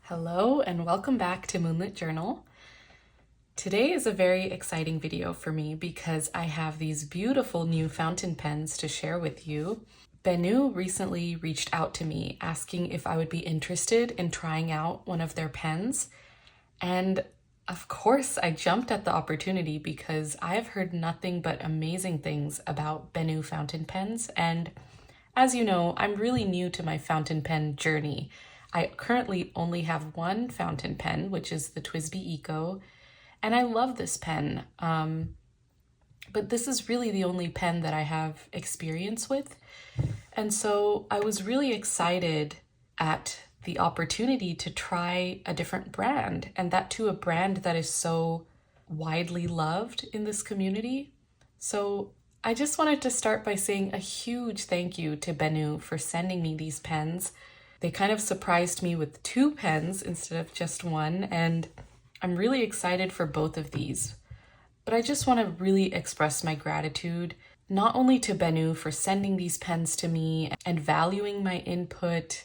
Hello and welcome back to Moonlit Journal. Today is a very exciting video for me because I have these beautiful new fountain pens to share with you. Benu recently reached out to me asking if I would be interested in trying out one of their pens. And of course I jumped at the opportunity because I have heard nothing but amazing things about Benu fountain pens. And as you know, I'm really new to my fountain pen journey. I currently only have one fountain pen, which is the TWSBI Eco, and I love this pen. But this is really the only pen that I have experience with. And so I was really excited at the opportunity to try a different brand, and that too a brand that is so widely loved in this community. So I just wanted to start by saying a huge thank you to Benu for sending me these pens. They kind of surprised me with 2 pens instead of just one, and I'm really excited for both of these. But I just want to really express my gratitude, not only to Benu for sending these pens to me and valuing my input,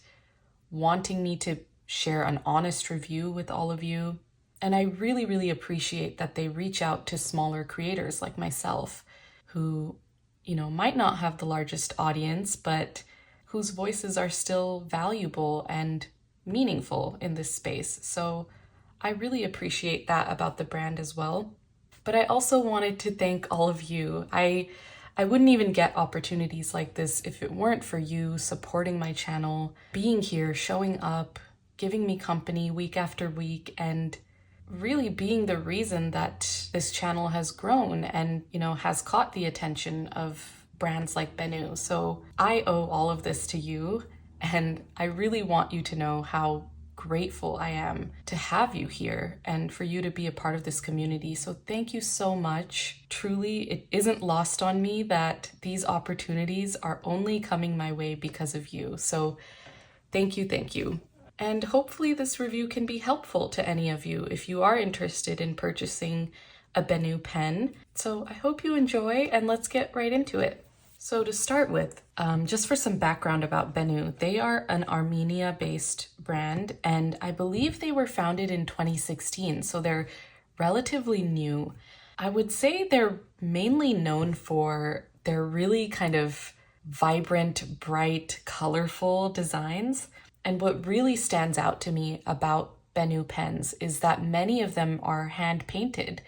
wanting me to share an honest review with all of you. And I really, really appreciate that they reach out to smaller creators like myself who, might not have the largest audience, but whose voices are still valuable and meaningful in this space. So I really appreciate that about the brand as well. But I also wanted to thank all of you. I wouldn't even get opportunities like this if it weren't for you supporting my channel, being here, showing up, giving me company week after week, and really being the reason that this channel has grown and, has caught the attention of brands like Benu. So I owe all of this to you, and I really want you to know how grateful I am to have you here and for you to be a part of this community. So thank you so much. Truly, it isn't lost on me that these opportunities are only coming my way because of you. So thank you, thank you. And hopefully this review can be helpful to any of you if you are interested in purchasing a Benu pen. So I hope you enjoy, and let's get right into it. So to start with, just for some background about Benu, they are an Armenia-based brand, and I believe they were founded in 2016, so they're relatively new. I would say they're mainly known for their really kind of vibrant, bright, colorful designs. And what really stands out to me about Benu pens is that many of them are hand-painted.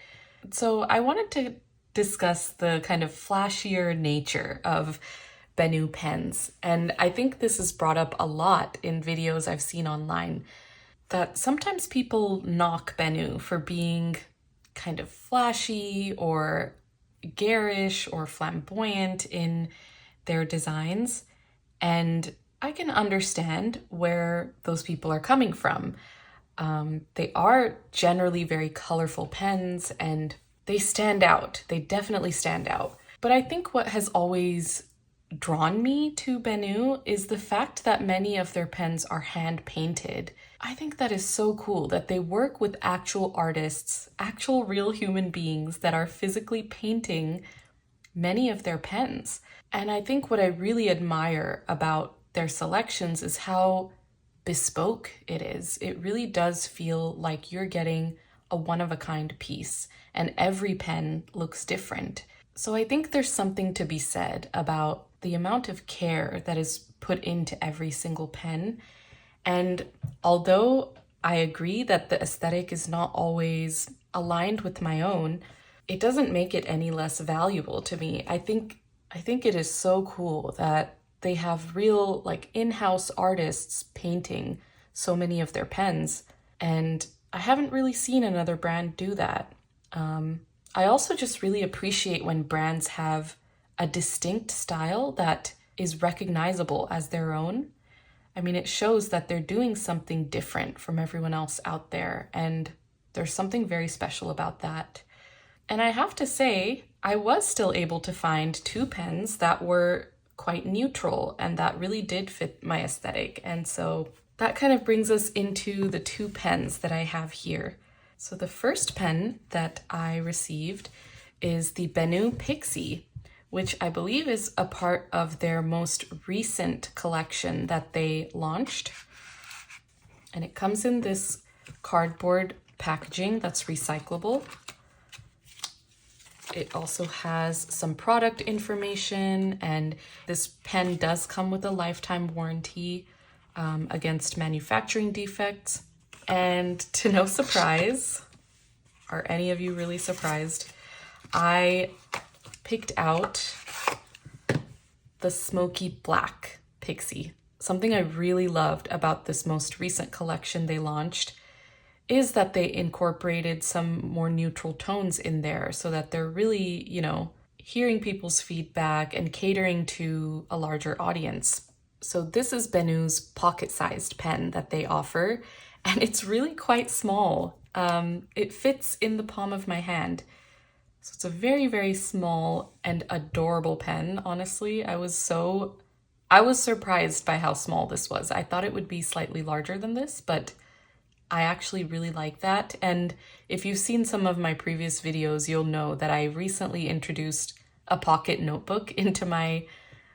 So I wanted to discuss the kind of flashier nature of Benu pens. And I think this is brought up a lot in videos I've seen online, that sometimes people knock Benu for being kind of flashy or garish or flamboyant in their designs. And I can understand where those people are coming from. They are generally very colorful pens and they stand out. They definitely stand out. But I think what has always drawn me to Benu is the fact that many of their pens are hand painted. I think that is so cool that they work with actual artists, actual real human beings that are physically painting many of their pens. And I think what I really admire about their selections is how bespoke it is. It really does feel like you're getting a one-of-a-kind piece, and every pen looks different. So I think there's something to be said about the amount of care that is put into every single pen. And although I agree that the aesthetic is not always aligned with my own, it doesn't make it any less valuable to me. I think it is so cool that they have real in-house artists painting so many of their pens, and I haven't really seen another brand do that. I also just really appreciate when brands have a distinct style that is recognizable as their own. I mean, it shows that they're doing something different from everyone else out there, and there's something very special about that. And I have to say, I was still able to find 2 pens that were quite neutral and that really did fit my aesthetic. And so that kind of brings us into the 2 pens that I have here. So the first pen that I received is the Benu Pixie, which I believe is a part of their most recent collection that they launched. And it comes in this cardboard packaging that's recyclable. It also has some product information, and this pen does come with a lifetime warranty against manufacturing defects. And to no surprise, are any of you really surprised? I picked out the Smoky Black Pixie. Something I really loved about this most recent collection they launched is that they incorporated some more neutral tones in there so that they're really, hearing people's feedback and catering to a larger audience. So this is Benu's pocket-sized pen that they offer, and it's really quite small. It fits in the palm of my hand. So it's a very, very small and adorable pen, honestly. I was surprised by how small this was. I thought it would be slightly larger than this, but I actually really like that. And if you've seen some of my previous videos, you'll know that I recently introduced a pocket notebook into my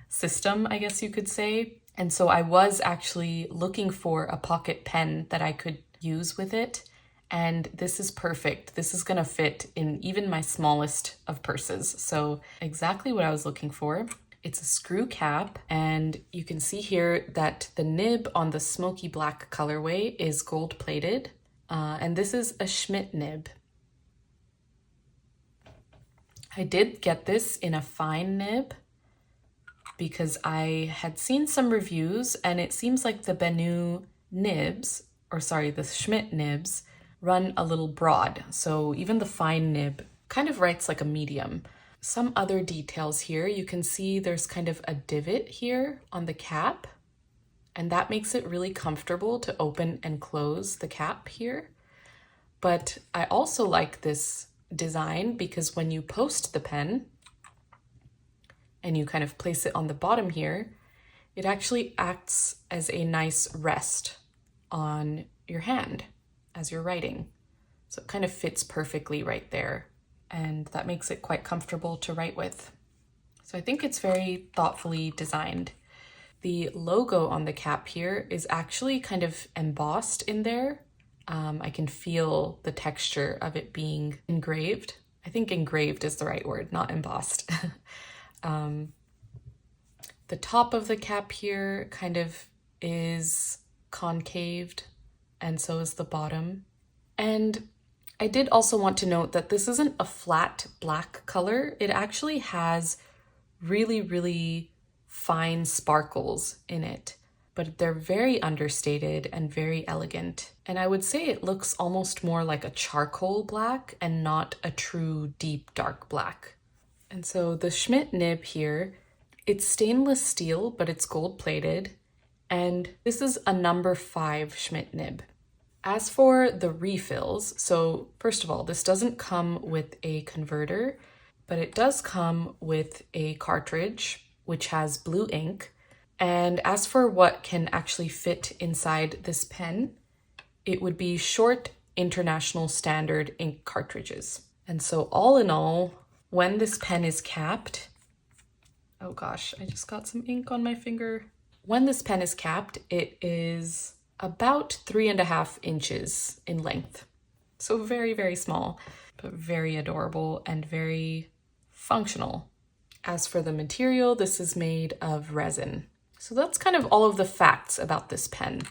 system, I guess you could say. And so I was actually looking for a pocket pen that I could use with it. And this is perfect. This is gonna fit in even my smallest of purses. So exactly what I was looking for. It's a screw cap, and you can see here that the nib on the Smoky Black colorway is gold plated. And this is a Schmidt nib. I did get this in a fine nib because I had seen some reviews, and it seems like the Benu nibs, the Schmidt nibs, run a little broad. So even the fine nib kind of writes like a medium. Some other details here, you can see there's kind of a divot here on the cap, and that makes it really comfortable to open and close the cap here. But I also like this design because when you post the pen and you kind of place it on the bottom here, it actually acts as a nice rest on your hand as you're writing. So it kind of fits perfectly right there, and that makes it quite comfortable to write with. So I think it's very thoughtfully designed. The logo on the cap here is actually kind of embossed in there. I can feel the texture of it being engraved. I think engraved is the right word, not embossed. The top of the cap here kind of is concaved, and so is the bottom. And I did also want to note that this isn't a flat black color. It actually has really, really fine sparkles in it, but they're very understated and very elegant. And I would say it looks almost more like a charcoal black and not a true deep dark black. And so the Schmidt nib here, it's stainless steel, but it's gold plated. And this is a number 5 Schmidt nib. As for the refills, so first of all, this doesn't come with a converter, but it does come with a cartridge, which has blue ink. And as for what can actually fit inside this pen, it would be short international standard ink cartridges. And so all in all, when this pen is capped, oh gosh, I just got some ink on my finger. When this pen is capped, it is about 3.5 inches in length. So very, very small, but very adorable and very functional. As for the material, this is made of resin. So that's kind of all of the facts about this pen.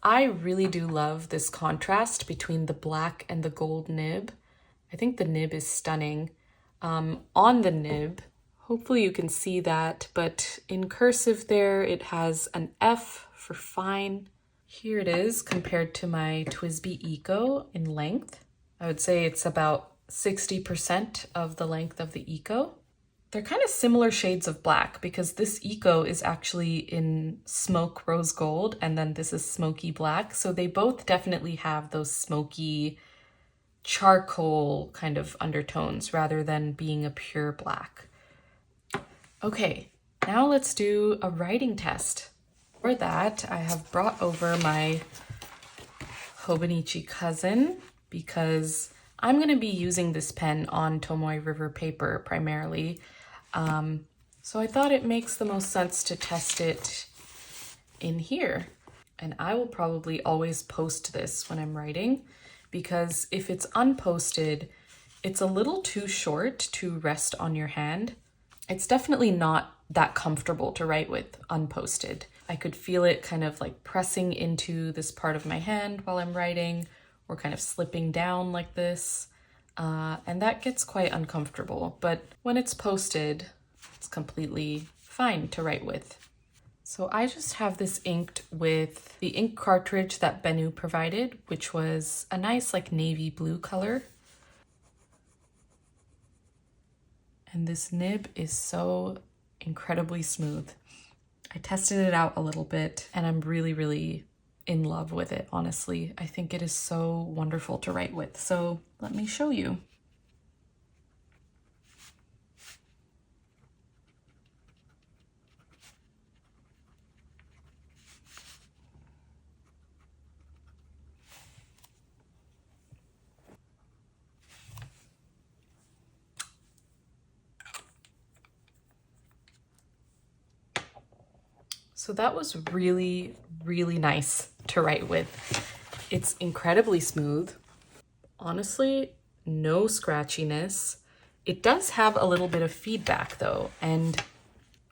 I really do love this contrast between the black and the gold nib. I think the nib is stunning. On the nib, hopefully you can see that, but in cursive there, it has an F for fine. Here it is compared to my TWSBI Eco in length. I would say it's about 60% of the length of the Eco. They're kind of similar shades of black because this Eco is actually in smoke rose gold and then this is smoky black. So they both definitely have those smoky charcoal kind of undertones rather than being a pure black. Okay, now let's do a writing test. For that, I have brought over my Hobonichi cousin because I'm going to be using this pen on Tomoe River paper primarily. So I thought it makes the most sense to test it in here. and I will probably always post this when I'm writing, because if it's unposted, it's a little too short to rest on your hand. It's definitely not that comfortable to write with unposted. I could feel it kind of like pressing into this part of my hand while I'm writing, or kind of slipping down like this. And that gets quite uncomfortable, but when it's posted, it's completely fine to write with. So I just have this inked with the ink cartridge that Benu provided, which was a nice like navy blue color. And this nib is so incredibly smooth. I tested it out a little bit and I'm really in love with it, honestly. I think it is so wonderful to write with. So let me show you. So that was really nice to write with. It's incredibly smooth. Honestly, no scratchiness. It does have a little bit of feedback though, and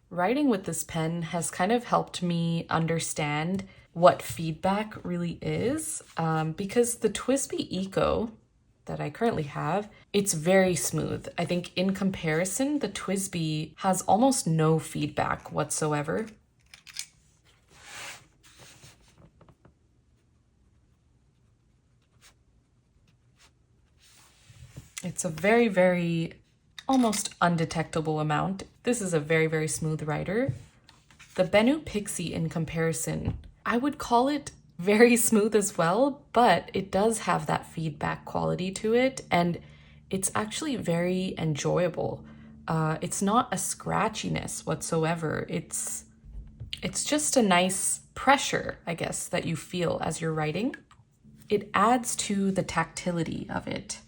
writing with this pen has kind of helped me understand what feedback really is, because the TWSBI Eco that I currently have, it's very smooth. I think in comparison, the TWSBI has almost no feedback whatsoever. It's a very almost undetectable amount. This is a very smooth writer. The Benu Pixie in comparison, I would call it very smooth as well, but it does have that feedback quality to it, and it's actually very enjoyable. It's not a scratchiness whatsoever. It's just a nice pressure, I guess, that you feel as you're writing. It adds to the tactility of it.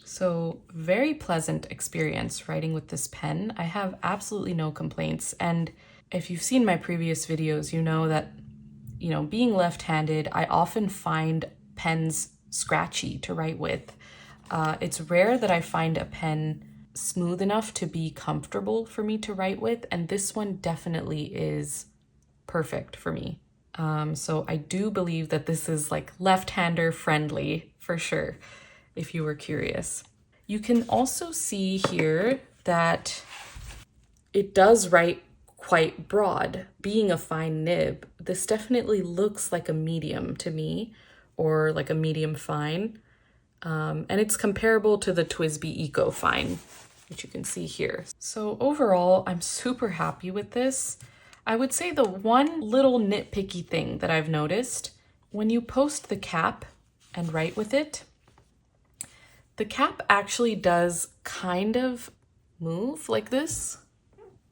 So very pleasant experience writing with this pen. I have absolutely no complaints. And if you've seen my previous videos, you know that, being left-handed, I often find pens scratchy to write with. It's rare that I find a pen smooth enough to be comfortable for me to write with, and this one definitely is perfect for me. So I do believe that this is like left-hander friendly for sure, if you were curious. You can also see here that it does write quite broad. Being a fine nib, this definitely looks like a medium to me, or like a medium fine. And it's comparable to the TWSBI Eco Fine, which you can see here. So overall, I'm super happy with this. I would say the one little nitpicky thing that I've noticed, when you post the cap and write with it, the cap actually does kind of move like this.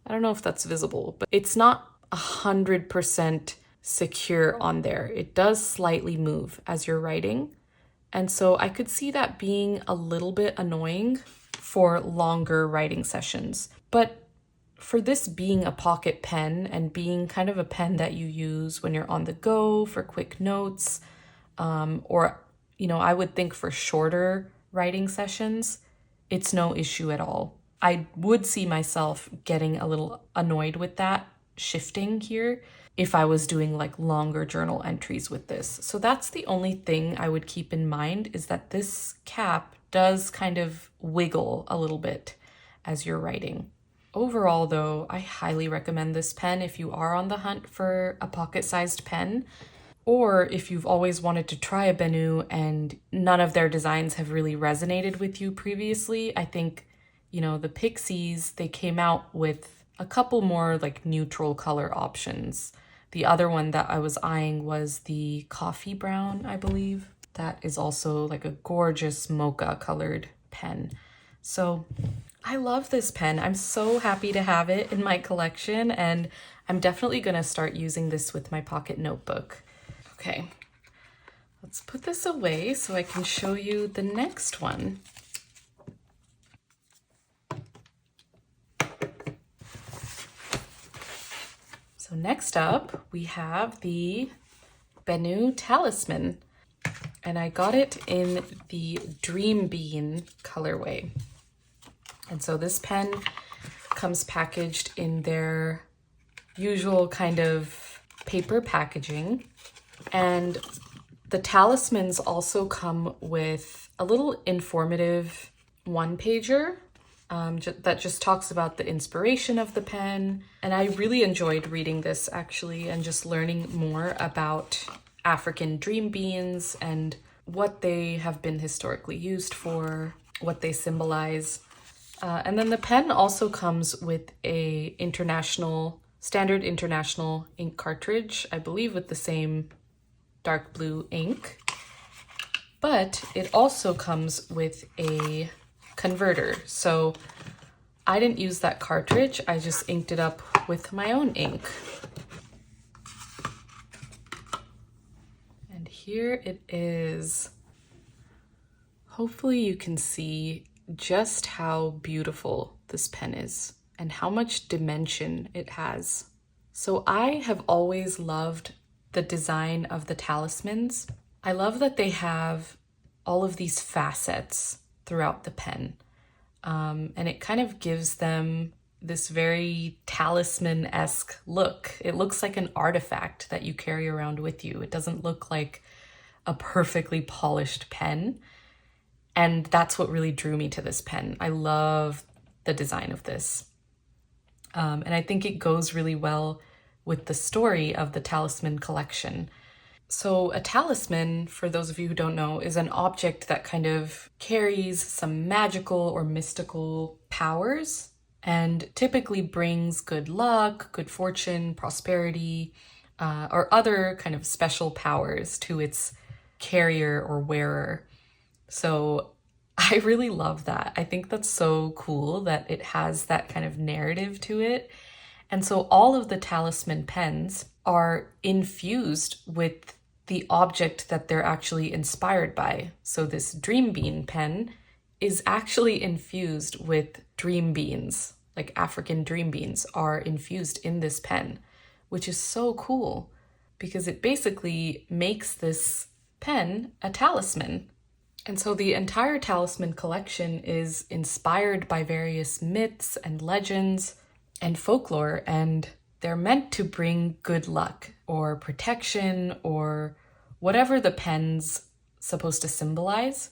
I don't know if that's visible, but it's not 100% secure on there. It does slightly move as you're writing. And so I could see that being a little bit annoying for longer writing sessions. But for this being a pocket pen and being kind of a pen that you use when you're on the go for quick notes, or, I would think for shorter writing sessions, it's no issue at all. I would see myself getting a little annoyed with that shifting here if I was doing like longer journal entries with this. So that's the only thing I would keep in mind, is that this cap does kind of wiggle a little bit as you're writing. Overall though, I highly recommend this pen if you are on the hunt for a pocket-sized pen, or if you've always wanted to try a Benu and none of their designs have really resonated with you previously. I think, the Pixies, they came out with a couple more like neutral color options. The other one that I was eyeing was the coffee brown, I believe. That is also like a gorgeous mocha colored pen. So I love this pen. I'm so happy to have it in my collection, and I'm definitely gonna start using this with my pocket notebook. Okay, let's put this away so I can show you the next one. So next up, we have the Benu Talisman, and I got it in the Dream Bean colorway. And so this pen comes packaged in their usual kind of paper packaging. And the talismans also come with a little informative one-pager that just talks about the inspiration of the pen. And I really enjoyed reading this actually, and just learning more about African dream beans and what they have been historically used for, what they symbolize. And then the pen also comes with a standard international ink cartridge, I believe with the same dark blue ink. But it also comes with a converter. So I didn't use that cartridge, I just inked it up with my own ink. And here it is. Hopefully you can see just how beautiful this pen is and how much dimension it has. So I have always loved the design of the talismans. I love that they have all of these facets throughout the pen. And it kind of gives them this very talisman-esque look. It looks like an artifact that you carry around with you. It doesn't look like a perfectly polished pen. And that's what really drew me to this pen. I love the design of this. And I think it goes really well with the story of the talisman collection. So a talisman, for those of you who don't know, is an object that kind of carries some magical or mystical powers and typically brings good luck, good fortune, prosperity, or other kind of special powers to its carrier or wearer. So I really love that. I think that's so cool that it has that kind of narrative to it. And so all of the talisman pens are infused with the object that they're actually inspired by. So this Dream Bean pen is actually infused with dream beans, like African dream beans are infused in this pen, which is so cool because it basically makes this pen a talisman. And so the entire talisman collection is inspired by various myths and legends and folklore, and they're meant to bring good luck or protection or whatever the pen's supposed to symbolize.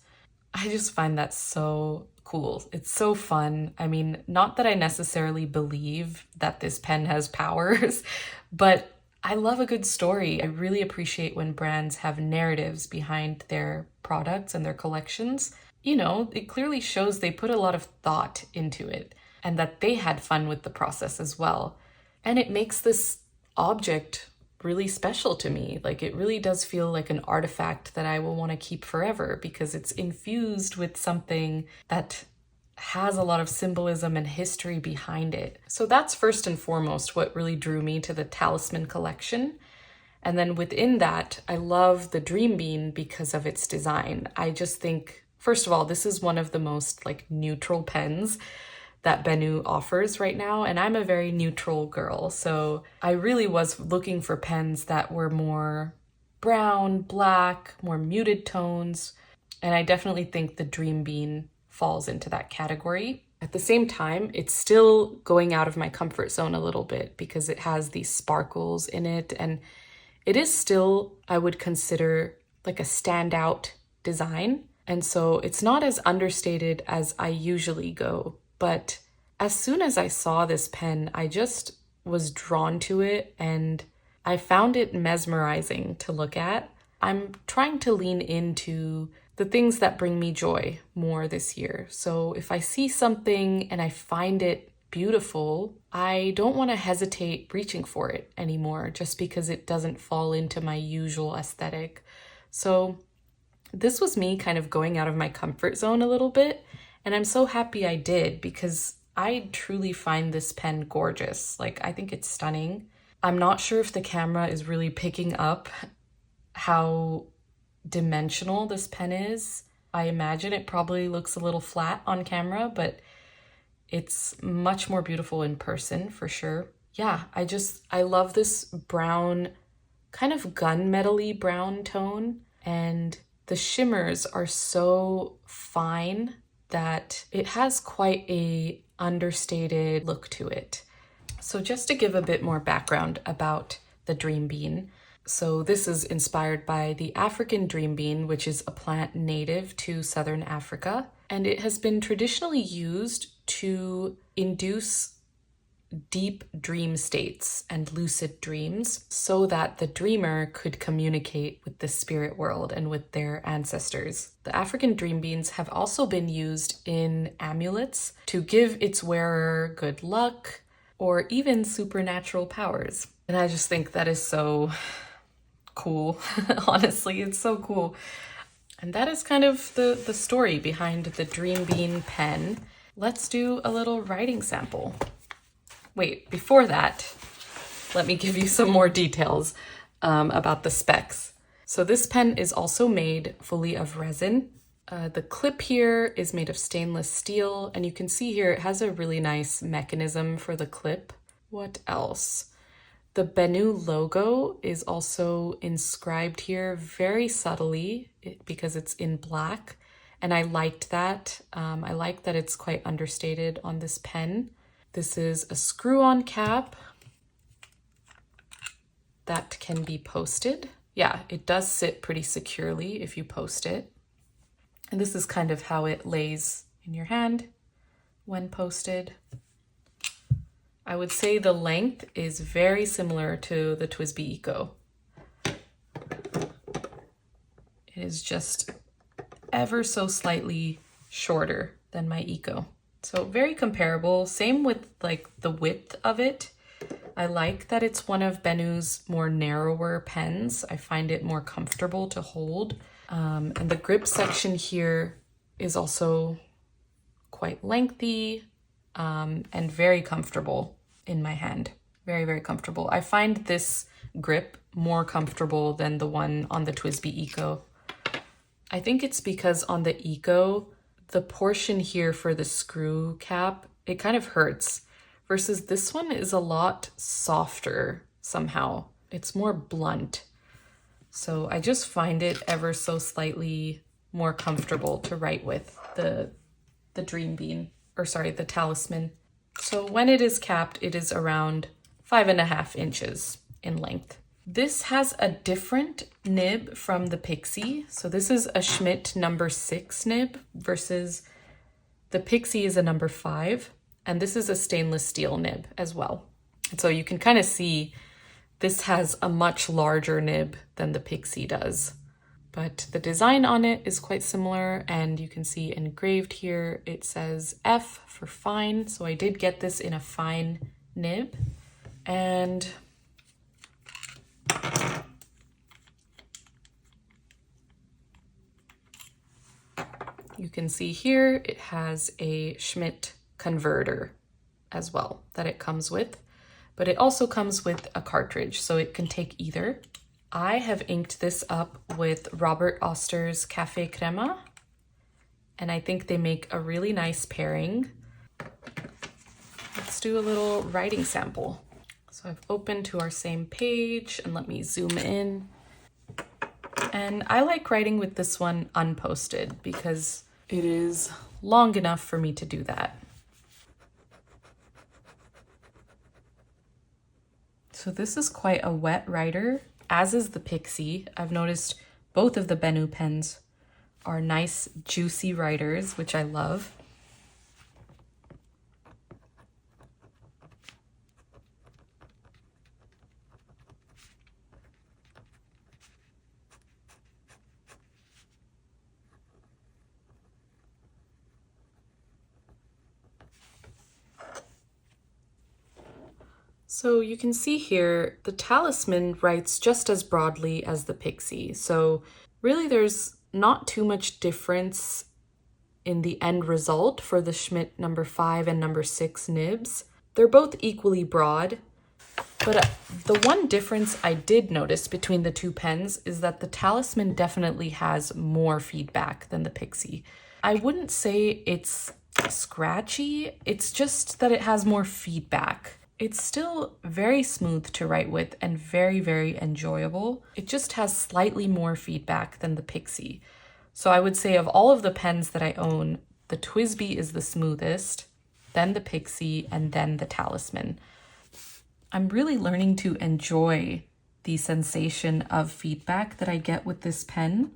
I just find that so cool. It's so fun. I mean, not that I necessarily believe that this pen has powers, but I love a good story. I really appreciate when brands have narratives behind their products and their collections. You know, it clearly shows they put a lot of thought into it and that they had fun with the process as well. And it makes this object really special to me. Like, it really does feel like an artifact that I will want to keep forever because it's infused with something that has a lot of symbolism and history behind it. So that's first and foremost what really drew me to the talisman collection. And then within that, I love the Dream Bean because of its design. I just think, first of all, this is one of the most like neutral pens that Benu offers right now, and I'm a very neutral girl, so I really was looking for pens that were more brown, black, more muted tones, and I definitely think the Dream Bean falls into that category. At the same time, it's still going out of my comfort zone a little bit because it has these sparkles in it, and it is still, I would consider, like a standout design, and so it's not as understated as I usually go. But as soon as I saw this pen, I just was drawn to it and I found it mesmerizing to look at. I'm trying to lean into the things that bring me joy more this year. So if I see something and I find it beautiful, I don't want to hesitate reaching for it anymore just because it doesn't fall into my usual aesthetic. So this was me kind of going out of my comfort zone a little bit. And I'm so happy I did because I truly find this pen gorgeous. Like, I think it's stunning. I'm not sure if the camera is really picking up how dimensional this pen is. I imagine it probably looks a little flat on camera, but it's much more beautiful in person for sure. yeah, I love this brown, kind of gunmetal-y brown tone, and the shimmers are so fine that it has quite a understated look to it. So just to give a bit more background about the dream bean. So this is inspired by the African dream bean, which is a plant native to southern Africa, and it has been traditionally used to induce deep dream states and lucid dreams so that the dreamer could communicate with the spirit world and with their ancestors. The African dream beans have also been used in amulets to give its wearer good luck or even supernatural powers. And I just think that is so cool. Honestly, it's so cool. And that is kind of the story behind the dream bean pen. Let's do a little writing sample. Wait, before that, let me give you some more details about the specs. So this pen is also made fully of resin. The clip here is made of stainless steel, and you can see here it has a really nice mechanism for the clip. What else? The Benu logo is also inscribed here very subtly because it's in black, and I liked that. I like that it's quite understated on this pen. This is a screw-on cap that can be posted. Yeah, it does sit pretty securely if you post it. And this is kind of how it lays in your hand when posted. I would say the length is very similar to the TWSBI Eco. It is just ever so slightly shorter than my Eco. So very comparable, same with like the width of it. I like that it's one of Benu's more narrower pens. I find it more comfortable to hold. And the grip section here is also quite lengthy and very comfortable in my hand. Very, very comfortable. I find this grip more comfortable than the one on the TWSBI Eco. I think it's because on the Eco, the portion here for the screw cap, it kind of hurts, versus this one is a lot softer somehow. It's more blunt. So I just find it ever so slightly more comfortable to write with the Dream Bean, or sorry, the Talisman. So when it is capped, it is around 5.5 inches in length. This has a different nib from the Pixie. So this is a Schmidt number 6 nib versus the Pixie is a number 5. And this is a stainless steel nib as well. And so you can kind of see this has a much larger nib than the Pixie does. But the design on it is quite similar, and you can see engraved here, it says F for fine. So I did get this in a fine nib. And you can see here it has a Schmidt converter as well that it comes with, but it also comes with a cartridge, so it can take either. I have inked this up with Robert Oster's Cafe Crema, and I think they make a really nice pairing. Let's do a little writing sample. So I've opened to our same page, and let me zoom in. And I like writing with this one unposted because it is long enough for me to do that. So this is quite a wet writer, as is the Pixie. I've noticed both of the Benu pens are nice, juicy writers, which I love. So you can see here, the Talisman writes just as broadly as the Pixie. So really there's not too much difference in the end result for the Schmidt number 5 and number 6 nibs. They're both equally broad, but the one difference I did notice between the two pens is that the Talisman definitely has more feedback than the Pixie. I wouldn't say it's scratchy, it's just that it has more feedback. it's still very smooth to write with and very, very enjoyable. It just has slightly more feedback than the Pixie. So I would say of all of the pens that I own, the TWSBI is the smoothest, then the Pixie, and then the Talisman. I'm really learning to enjoy the sensation of feedback that I get with this pen.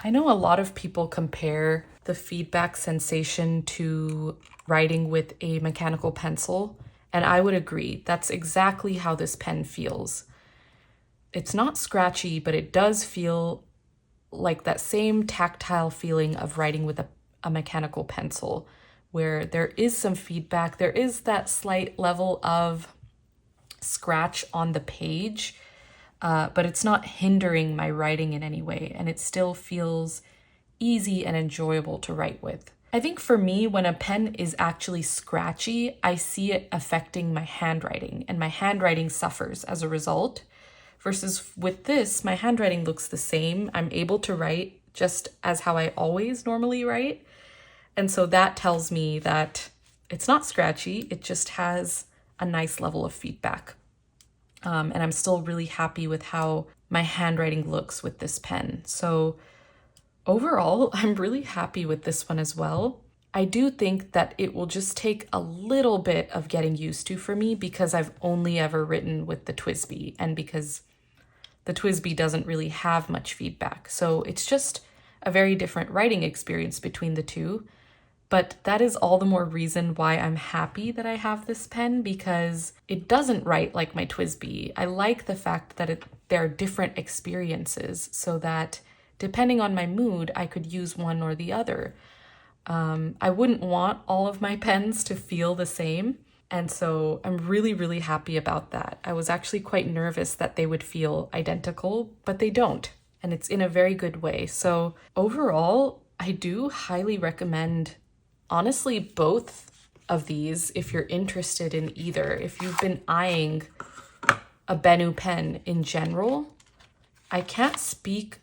I know a lot of people compare the feedback sensation to writing with a mechanical pencil, and I would agree. That's exactly how this pen feels. It's not scratchy, but it does feel like that same tactile feeling of writing with a mechanical pencil, where there is some feedback. There is that slight level of scratch on the page, but it's not hindering my writing in any way, and it still feels easy and enjoyable to write with. I think for me, when a pen is actually scratchy, I see it affecting my handwriting, and my handwriting suffers as a result. Versus with this, my handwriting looks the same. I'm able to write just as how I always normally write. And so that tells me that it's not scratchy, it just has a nice level of feedback. And I'm still really happy with how my handwriting looks with this pen. So overall, I'm really happy with this one as well. I do think that it will just take a little bit of getting used to for me because I've only ever written with the TWSBI and because the TWSBI doesn't really have much feedback. So it's just a very different writing experience between the two. But that is all the more reason why I'm happy that I have this pen, because it doesn't write like my TWSBI. I like the fact that there are different experiences so that depending on my mood, I could use one or the other. I wouldn't want all of my pens to feel the same. And so I'm really, really happy about that. I was actually quite nervous that they would feel identical, but they don't. And it's in a very good way. So overall, I do highly recommend, honestly, both of these if you're interested in either. If you've been eyeing a Benu pen in general, I can't speak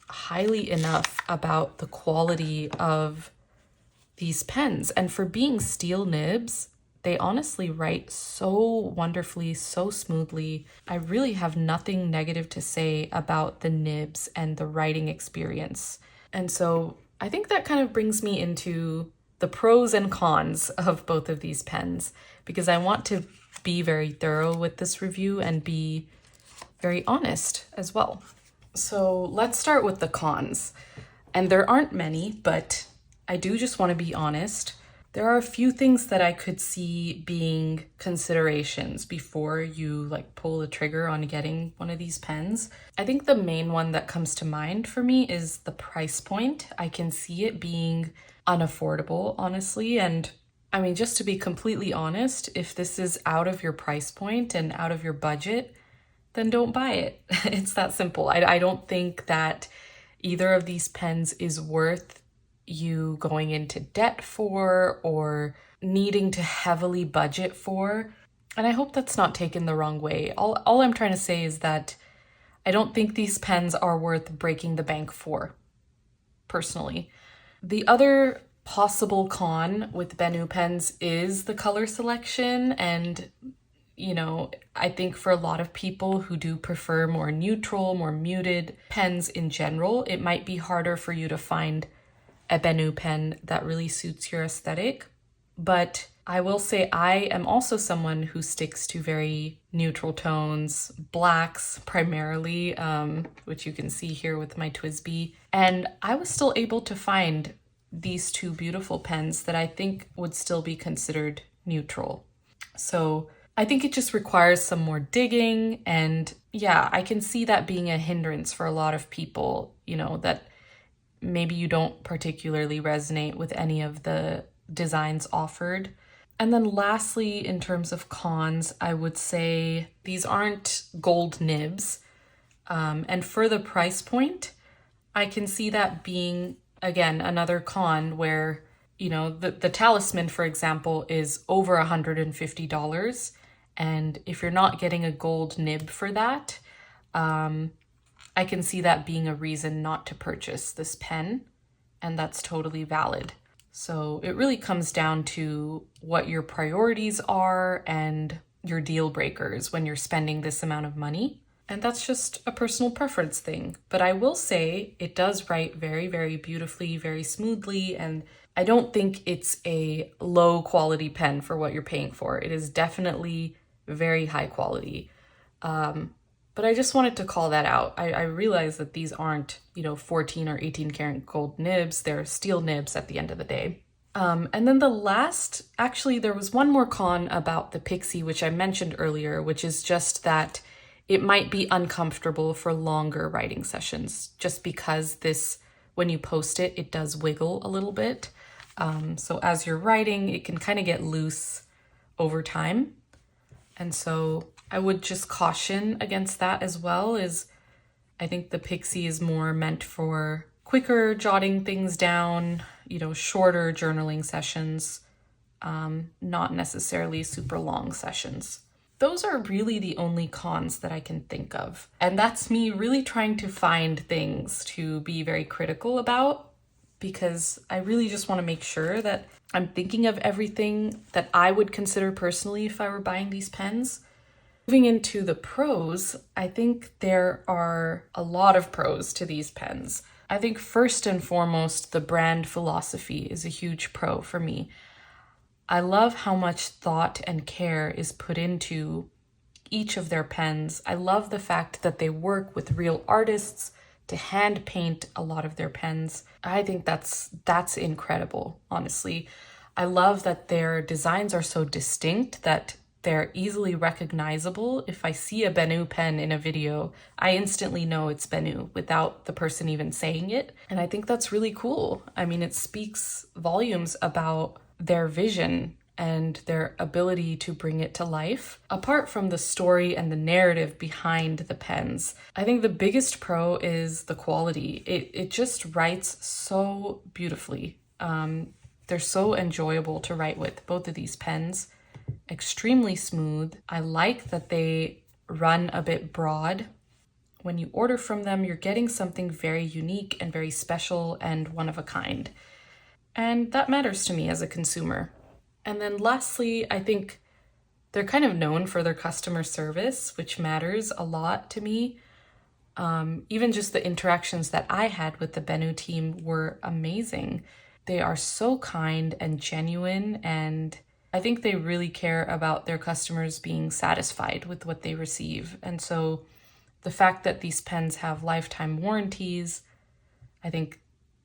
highly enough about the quality of these pens. And for being steel nibs, they honestly write so wonderfully, so smoothly. I really have nothing negative to say about the nibs and the writing experience. And so I think that kind of brings me into the pros and cons of both of these pens, because I want to be very thorough with this review and be very honest as well. So let's start with the cons. And there aren't many, but I do just want to be honest. There are a few things that I could see being considerations before you pull the trigger on getting one of these pens. I think the main one that comes to mind for me is the price point. I can see it being unaffordable, honestly. And I mean, just to be completely honest, if this is out of your price point and out of your budget, then don't buy it. It's that simple. I don't think that either of these pens is worth you going into debt for or needing to heavily budget for. And I hope that's not taken the wrong way. All I'm trying to say is that I don't think these pens are worth breaking the bank for, personally. The other possible con with Benu pens is the color selection. And, I think for a lot of people who do prefer more neutral, more muted pens in general, it might be harder for you to find a Benu pen that really suits your aesthetic. But I will say I am also someone who sticks to very neutral tones, blacks primarily, which you can see here with my TWSBI. And I was still able to find these two beautiful pens that I think would still be considered neutral. So I think it just requires some more digging. And yeah, I can see that being a hindrance for a lot of people, that maybe you don't particularly resonate with any of the designs offered. And then lastly, in terms of cons, I would say these aren't gold nibs. And for the price point, I can see that being, again, another con where, the Talisman, for example, is over $150. And if you're not getting a gold nib for that, I can see that being a reason not to purchase this pen, and that's totally valid. So it really comes down to what your priorities are and your deal breakers when you're spending this amount of money. And that's just a personal preference thing. But I will say it does write very, very beautifully, very smoothly. And I don't think it's a low quality pen for what you're paying for. It is definitely very high quality. But I just wanted to call that out. I realize that these aren't, 14 or 18 karat gold nibs. They're steel nibs at the end of the day. And then there was one more con about the Pixie, which I mentioned earlier, which is just that it might be uncomfortable for longer writing sessions, just because when you post it, it does wiggle a little bit. So as you're writing, it can kind of get loose over time. And so I would just caution against that as well, as I think the Pixie is more meant for quicker jotting things down, shorter journaling sessions, not necessarily super long sessions. Those are really the only cons that I can think of. And that's me really trying to find things to be very critical about, because I really just want to make sure that I'm thinking of everything that I would consider personally if I were buying these pens. Moving into the pros, I think there are a lot of pros to these pens. I think first and foremost, the brand philosophy is a huge pro for me. I love how much thought and care is put into each of their pens. I love the fact that they work with real artists to hand paint a lot of their pens. I think that's incredible, honestly. I love that their designs are so distinct that they're easily recognizable. If I see a Benu pen in a video, I instantly know it's Benu without the person even saying it. And I think that's really cool. I mean, it speaks volumes about their vision and their ability to bring it to life. Apart from the story and the narrative behind the pens, I think the biggest pro is the quality. It just writes so beautifully. They're so enjoyable to write with, both of these pens. Extremely smooth. I like that they run a bit broad. When you order from them, you're getting something very unique and very special and one of a kind. And that matters to me as a consumer. And then lastly, I think they're kind of known for their customer service, which matters a lot to me. Even just the interactions that I had with the Benu team were amazing. They are so kind and genuine, and I think they really care about their customers being satisfied with what they receive. And so the fact that these pens have lifetime warranties, I think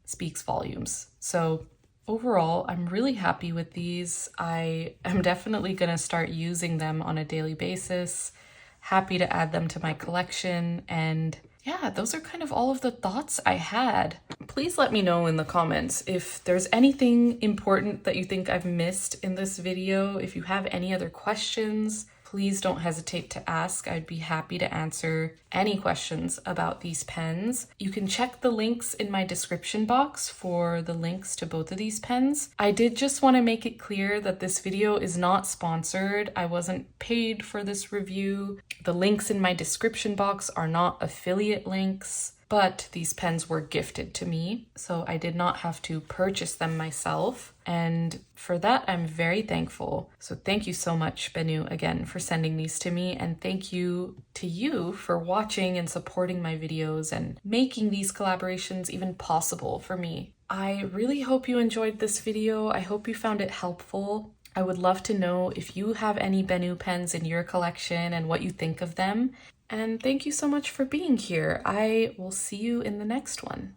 speaks volumes. So overall, I'm really happy with these. I am definitely going to start using them on a daily basis. Happy to add them to my collection. And yeah, those are kind of all of the thoughts I had. Please let me know in the comments if there's anything important that you think I've missed in this video. If you have any other questions, please don't hesitate to ask. I'd be happy to answer any questions about these pens. You can check the links in my description box for the links to both of these pens. I did just want to make it clear that this video is not sponsored. I wasn't paid for this review. The links in my description box are not affiliate links, but these pens were gifted to me, so I did not have to purchase them myself. And for that, I'm very thankful. So thank you so much, Benu, again, for sending these to me. And thank you to you for watching and supporting my videos and making these collaborations even possible for me. I really hope you enjoyed this video. I hope you found it helpful. I would love to know if you have any Benu pens in your collection and what you think of them. And thank you so much for being here. I will see you in the next one.